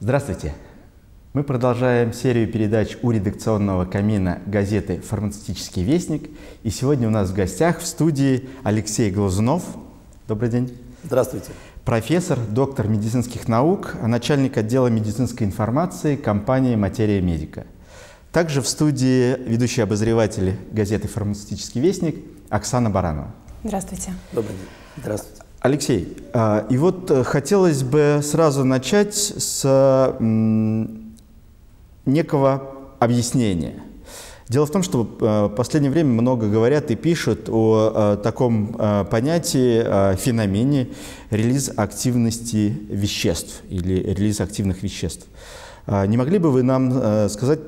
Здравствуйте! Мы продолжаем серию передач у редакционного камина газеты «Фармацевтический вестник». И сегодня у нас в гостях в студии Алексей Глазунов. Добрый день. Здравствуйте. Профессор, доктор медицинских наук, начальник отдела медицинской информации компании «Материя Медика». Также в студии ведущий обозреватель газеты «Фармацевтический вестник» Оксана Баранова. Здравствуйте. Добрый день. Здравствуйте. Алексей, и вот хотелось бы сразу начать с некого объяснения. Дело в том, что в последнее время много говорят и пишут о таком понятии, феномене релиз активности веществ или релиз активных веществ. Не могли бы вы нам сказать,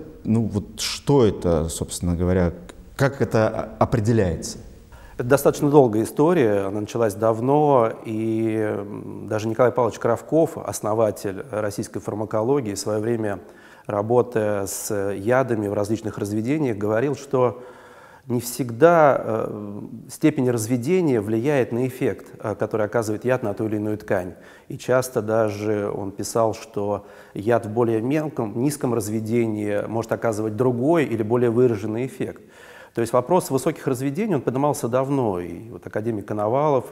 что это, собственно говоря, как это определяется? Это достаточно долгая история, она началась давно, и даже Николай Павлович Кравков, основатель российской фармакологии, в свое время, работая с ядами в различных разведениях, говорил, что не всегда степень разведения влияет на эффект, который оказывает яд на ту или иную ткань. И часто даже он писал, что яд в более мелком, низком разведении может оказывать другой или более выраженный эффект. То есть вопрос высоких разведений, он поднимался давно, и вот академик Коновалов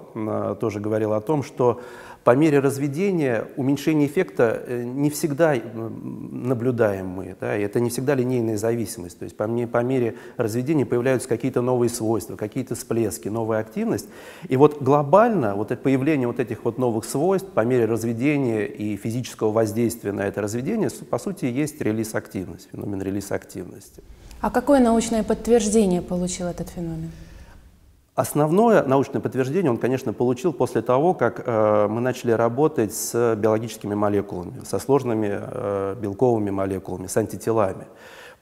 тоже говорил о том, что по мере разведения уменьшение эффекта не всегда наблюдаем мы, да, и это не всегда линейная зависимость, то есть по мере разведения появляются какие-то новые свойства, какие-то всплески, новая активность, и вот глобально вот это появление вот этих вот новых свойств по мере разведения и физического воздействия на это разведение, по сути, есть релиз-активность, феномен релиз-активности. А какое научное подтверждение получил этот феномен? Основное научное подтверждение он, конечно, получил после того, как мы начали работать с биологическими молекулами, со сложными белковыми молекулами, с антителами.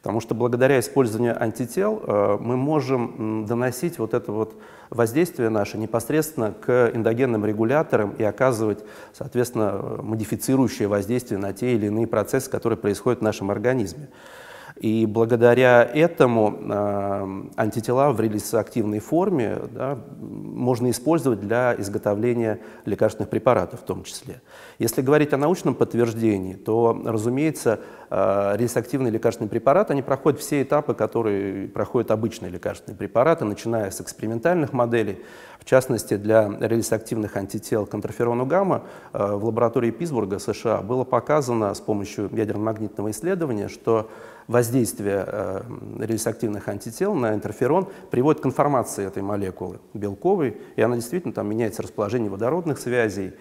Потому что благодаря использованию антител мы можем доносить вот это вот воздействие наше непосредственно к эндогенным регуляторам и оказывать, соответственно, модифицирующее воздействие на те или иные процессы, которые происходят в нашем организме. И благодаря этому антитела в релизоактивной форме, да, можно использовать для изготовления лекарственных препаратов в том числе. Если говорить о научном подтверждении, то, разумеется, релизоактивные лекарственные препараты, они проходят все этапы, которые проходят обычные лекарственные препараты, начиная с экспериментальных моделей. В частности, для релизоактивных антител к интерферону гамма в лаборатории Питтсбурга, США, было показано с помощью ядерно-магнитного исследования, что воздействие релизоактивных антител на интерферон приводит к конформации этой молекулы белковой, и она действительно там меняется расположение водородных связей.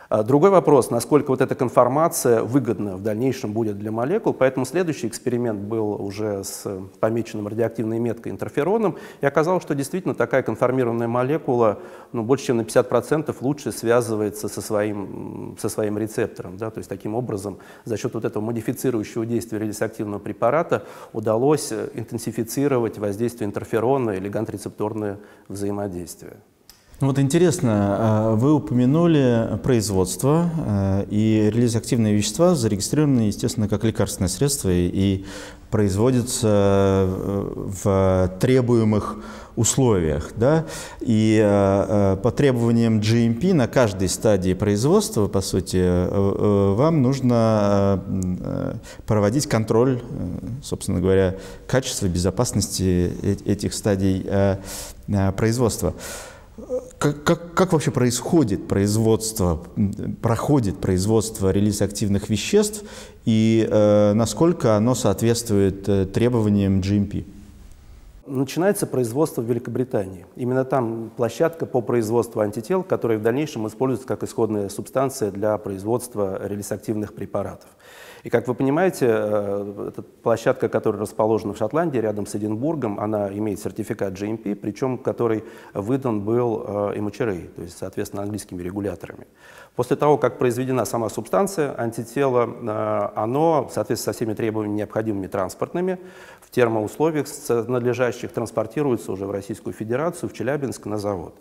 Другой вопрос, насколько вот эта конформация выгодна в дальнейшем будет для молекул, поэтому следующий эксперимент был уже с помеченным радиоактивной меткой интерфероном, и оказалось, что действительно такая конформированная молекула больше чем на 50% лучше связывается со своим рецептором. Да? То есть таким образом за счет вот этого модифицирующего действия релизоактивного препарата удалось интенсифицировать воздействие интерферона и лиганд-рецепторное взаимодействие. Вот интересно, вы упомянули производство, и релизоактивные вещества зарегистрированы, естественно, как лекарственное средство и производятся в требуемых условиях. Да? И по требованиям GMP на каждой стадии производства, по сути, вам нужно проводить контроль, собственно говоря, качества, безопасности этих стадий производства. Как вообще проходит производство релизоактивных веществ и насколько оно соответствует требованиям GMP? Начинается производство в Великобритании. Именно там площадка по производству антител, которые в дальнейшем используются как исходная субстанция для производства релизоактивных препаратов. И, как вы понимаете, эта площадка, которая расположена в Шотландии, рядом с Эдинбургом, она имеет сертификат GMP, причем который выдан был MHRA, то есть, соответственно, английскими регуляторами. После того, как произведена сама субстанция, антитело, оно, соответственно, со всеми требованиями необходимыми транспортными, в термоусловиях надлежащих транспортируется уже в Российскую Федерацию, в Челябинск на завод,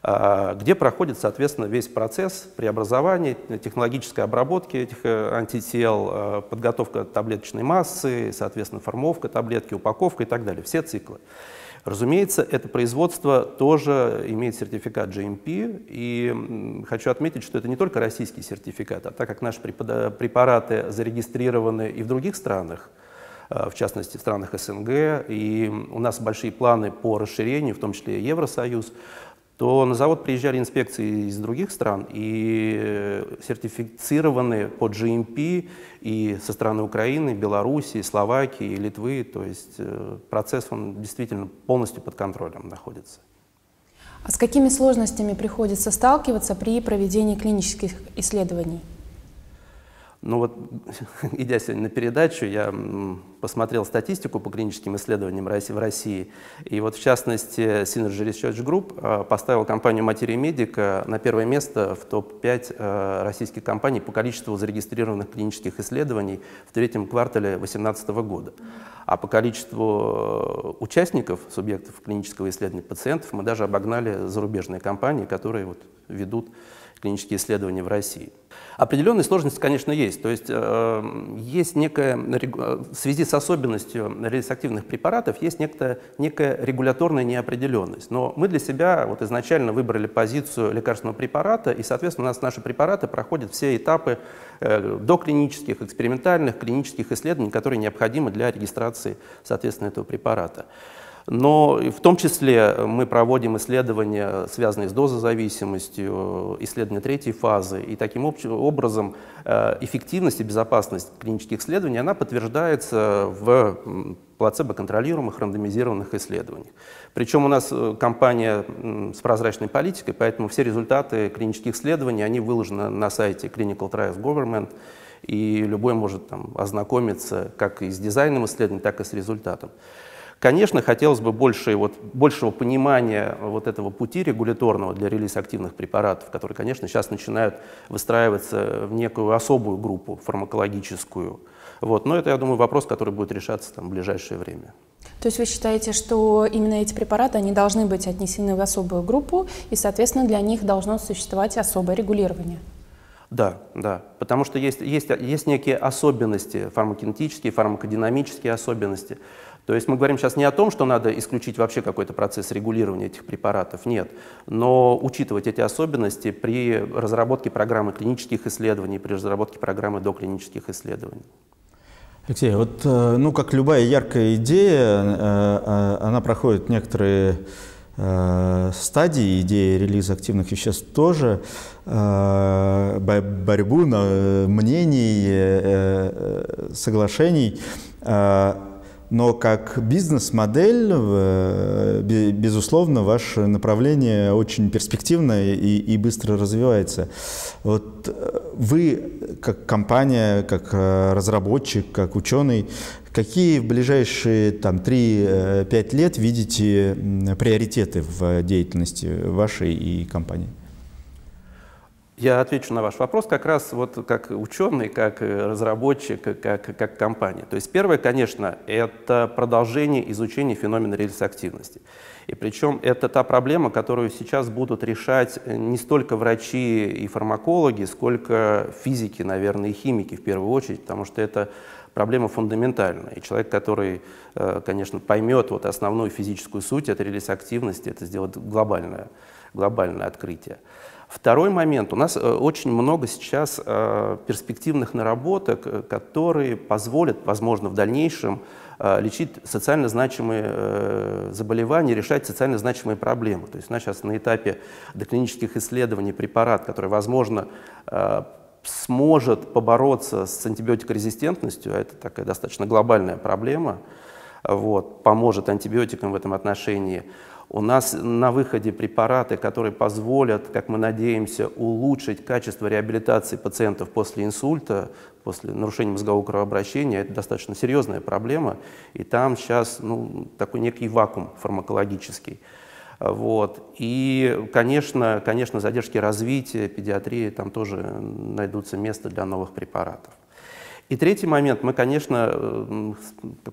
где проходит, соответственно, весь процесс преобразования, технологической обработки этих антител, подготовка таблеточной массы, соответственно, формовка таблетки, упаковка и так далее, все циклы. Разумеется, это производство тоже имеет сертификат GMP, и хочу отметить, что это не только российский сертификат, а так как наши препараты зарегистрированы и в других странах, в частности в странах СНГ, и у нас большие планы по расширению, в том числе Евросоюз, то на завод приезжали инспекции из других стран и сертифицированы по GMP и со стороны Украины, Белоруссии, Словакии, Литвы. То есть процесс, он действительно полностью под контролем находится. А с какими сложностями приходится сталкиваться при проведении клинических исследований? Ну вот, идя сегодня на передачу, я посмотрел статистику по клиническим исследованиям в России. И вот в частности Synergy Research Group поставил компанию Materia Medica на первое место в топ-5 российских компаний по количеству зарегистрированных клинических исследований в третьем квартале 2018 года. А по количеству участников, субъектов клинического исследования, пациентов, мы даже обогнали зарубежные компании, которые вот ведут клинические исследования в России. Определенные сложности, конечно, есть. То есть есть некая, в связи с особенностью релиз-активных препаратов, есть некая регуляторная неопределенность. Но мы для себя вот изначально выбрали позицию лекарственного препарата, и, соответственно, у нас наши препараты проходят все этапы доклинических, экспериментальных, клинических исследований, которые необходимы для регистрации, соответственно, этого препарата. Но в том числе мы проводим исследования, связанные с дозозависимостью, исследования третьей фазы, и таким образом эффективность и безопасность клинических исследований, она подтверждается в плацебо-контролируемых рандомизированных исследованиях. Причем у нас компания с прозрачной политикой, поэтому все результаты клинических исследований, они выложены на сайте Clinical Trials Government, и любой может там ознакомиться как и с дизайном исследований, так и с результатом. Конечно, хотелось бы большего понимания вот этого пути регуляторного для релиз-активных препаратов, которые, конечно, сейчас начинают выстраиваться в некую особую группу фармакологическую. Вот. Но это, я думаю, вопрос, который будет решаться там, в ближайшее время. То есть вы считаете, что именно эти препараты, они должны быть отнесены в особую группу, и, соответственно, для них должно существовать особое регулирование? Да, да, потому что есть некие особенности, фармакинетические, фармакодинамические особенности. То есть мы говорим сейчас не о том, что надо исключить вообще какой-то процесс регулирования этих препаратов, нет, но учитывать эти особенности при разработке программы клинических исследований, при разработке программы доклинических исследований. Алексей, вот, ну, как любая яркая идея, она проходит некоторые стадии, идеи релиза активных веществ тоже, борьбу, мнений, соглашений. Но как бизнес-модель, безусловно, ваше направление очень перспективное и быстро развивается. Вот вы, как компания, как разработчик, как ученый, какие в ближайшие 3-5 лет видите приоритеты в деятельности вашей и компании? Я отвечу на ваш вопрос как раз вот как ученый, как разработчик, как компания. То есть первое, конечно, это продолжение изучения феномена релиз-активности. И причем это та проблема, которую сейчас будут решать не столько врачи и фармакологи, сколько физики, наверное, и химики в первую очередь, потому что это проблема фундаментальная. И человек, который, конечно, поймет вот основную физическую суть этой релиз-активности, это сделает глобальное открытие. Второй момент. У нас очень много сейчас перспективных наработок, которые позволят, возможно, в дальнейшем лечить социально значимые заболевания, решать социально значимые проблемы. То есть у нас сейчас на этапе доклинических исследований препарат, который, возможно, сможет побороться с антибиотикорезистентностью, а это такая достаточно глобальная проблема, вот, поможет антибиотикам в этом отношении. У нас на выходе препараты, которые позволят, как мы надеемся, улучшить качество реабилитации пациентов после инсульта, после нарушения мозгового кровообращения. Это достаточно серьезная проблема, и там сейчас такой некий вакуум фармакологический. Вот. И, конечно, задержки развития, педиатрии, там тоже найдутся место для новых препаратов. И третий момент, мы, конечно,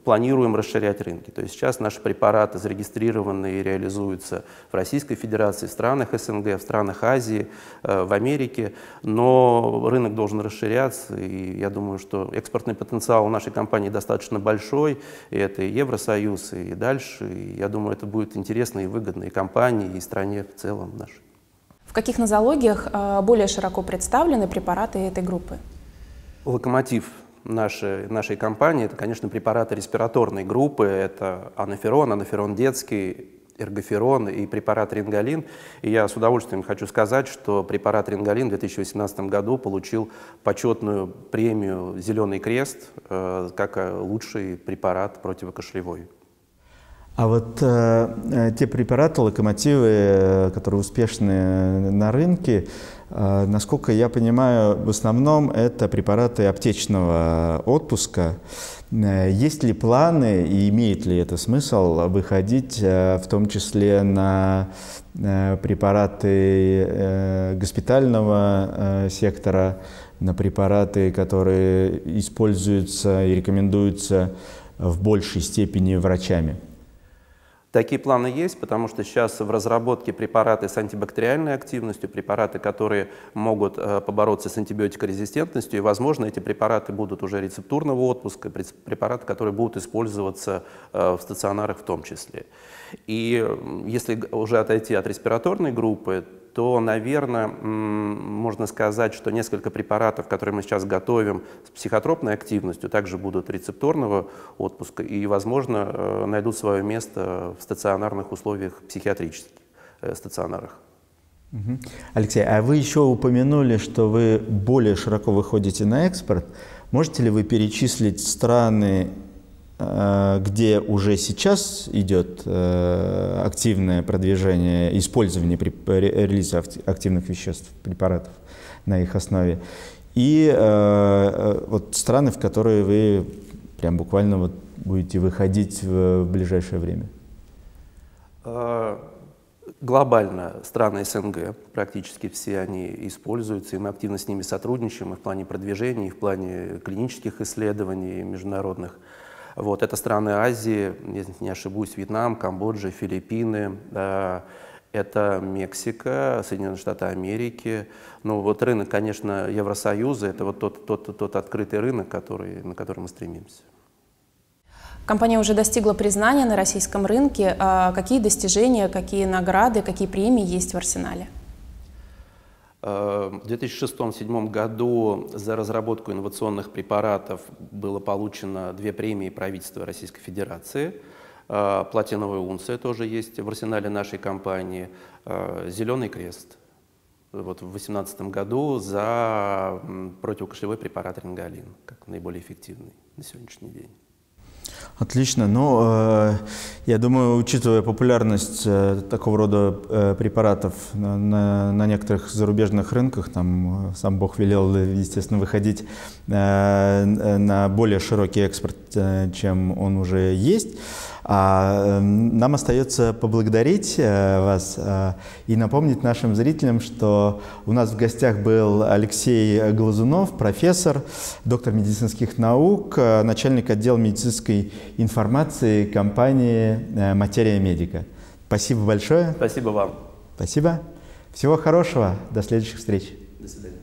планируем расширять рынки. То есть сейчас наши препараты зарегистрированы и реализуются в Российской Федерации, в странах СНГ, в странах Азии, в Америке, но рынок должен расширяться, и я думаю, что экспортный потенциал у нашей компании достаточно большой, и это и Евросоюз, и дальше, и я думаю, это будет интересно и выгодно и компании, и стране в целом нашей. В каких нозологиях более широко представлены препараты этой группы? Локомотив нашей компании – это, конечно, препараты респираторной группы, это анаферон детский, эргоферон и препарат рингалин. И я с удовольствием хочу сказать, что препарат рингалин в 2018 году получил почетную премию «Зеленый крест» как лучший препарат противокашлевой. А вот те препараты, локомотивы, которые успешны на рынке, насколько я понимаю, в основном это препараты аптечного отпуска. Есть ли планы и имеет ли это смысл выходить в том числе на препараты госпитального сектора, на препараты, которые используются и рекомендуются в большей степени врачами? Такие планы есть, потому что сейчас в разработке препараты с антибактериальной активностью, препараты, которые могут побороться с антибиотикорезистентностью, и, возможно, эти препараты будут уже рецептурного отпуска, препараты, которые будут использоваться в стационарах в том числе. И если уже отойти от респираторной группы, то, наверное, можно сказать, что несколько препаратов, которые мы сейчас готовим с психотропной активностью, также будут рецепторного отпуска и, возможно, найдут свое место в стационарных условиях, психиатрических стационарах. Алексей, а вы еще упомянули, что вы более широко выходите на экспорт. Можете ли вы перечислить страны, где уже сейчас идет активное продвижение, использование релиза активных веществ, препаратов на их основе, и вот страны, в которые вы прям буквально вот будете выходить в ближайшее время? Глобально страны СНГ, практически все они используются, и мы активно с ними сотрудничаем и в плане продвижения, и в плане клинических исследований международных. Вот, это страны Азии, если не ошибусь, Вьетнам, Камбоджа, Филиппины, это Мексика, Соединенные Штаты Америки. Ну вот рынок, конечно, Евросоюза, это вот тот открытый рынок, на который мы стремимся. Компания уже достигла признания на российском рынке. Какие достижения, какие награды, какие премии есть в арсенале? В 2006-2007 году за разработку инновационных препаратов было получено 2 премии правительства Российской Федерации. Платиновая унция тоже есть в арсенале нашей компании. Зеленый крест вот в 2018 году за противокашлевой препарат рингалин, как наиболее эффективный на сегодняшний день. Отлично. Ну, я думаю, учитывая популярность такого рода препаратов на некоторых зарубежных рынках, там сам Бог велел, естественно, выходить на более широкий экспорт, чем он уже есть. А нам остается поблагодарить вас и напомнить нашим зрителям, что у нас в гостях был Алексей Глазунов, профессор, доктор медицинских наук, начальник отдела медицинской информации компании «Материя Медика». Спасибо большое. Спасибо вам. Спасибо. Всего хорошего. До следующих встреч. До свидания.